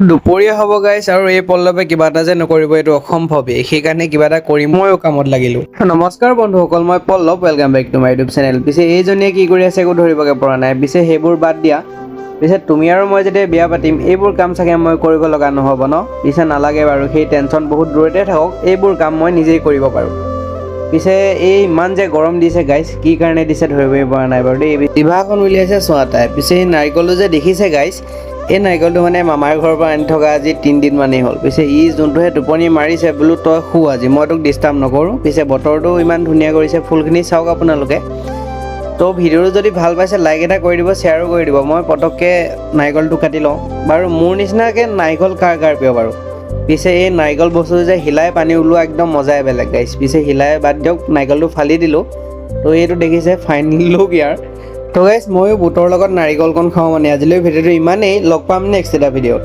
দুপৰীয়া হ'ব গাইছ আৰু এই পল্লৱে কিবা এটা যে নকৰিব এইটো অসম্ভৱেই সেইকাৰণে কিবা এটা কৰি ময়ো কামত লাগিলোঁ। নমস্কাৰ বন্ধুসকল, মই Pallav, welcome back to my YouTube channel. পিছে এইজনীয়ে কি কৰি আছে একো ধৰিবগৈ পৰা নাই। পিছে সেইবোৰ বাদ দিয়া, পিছে তুমি আৰু মই যেতিয়া বিয়া পাতিম এইবোৰ কাম চাগে মই কৰিব লগা নহ'ব ন? পিছে নালাগে বাৰু, সেই টেনশ্যন বহুত দূৰতে থাকক, এইবোৰ কাম মই নিজেই কৰিব পাৰোঁ। পিছে এই ইমান যে গৰম দিছে গাইছ, কি কাৰণে দিছে ধৰিবই পৰা নাই বাৰু দেই। জিভাখন উলিয়াইছে চোৱা তাই। পিছে এই নাৰিকলটো যে দেখিছে গাইছ, এই নাৰিকলটো মানে মামাৰ ঘৰৰ পৰা আনি থকা আজি 3 দিন মানেই হ'ল। পিছে ই যোনটোহে টোপনি মাৰিছে বোলো তই শু আজি, মই তোক ডিষ্টাৰ্ব নকৰোঁ। পিছে বতৰটো ইমান ধুনীয়া কৰিছে, ফুলখিনি চাওক আপোনালোকে। তো ভিডিঅ'টো যদি ভাল পাইছে লাইক এটা কৰি দিব, শ্বেয়াৰো কৰি দিব। মই পটককৈ নাৰিকলটো কাটি লওঁ বাৰু। মোৰ নিচিনাকৈ নাৰিকল কাৰ প্ৰিয় বাৰু? পিছে এই নাৰিকল বস্তুটো যে হিলাই পানী ওলোৱা একদম মজাই বেলেগ গাইছ। পিছে হিলাই বাদ দিয়ক, নাৰিকলটো ফালি দিলোঁ। তো এইটো দেখিছে ফাইনেল লুক ইয়াৰ। তো গাইছ ময়ো বুটৰ লগত নাৰিকলকণ খাওঁ মানে। আজিলৈ ভিডিঅ'টো ইমানেই, লগ পাম নেক্সট এটা ভিডিঅ'ত।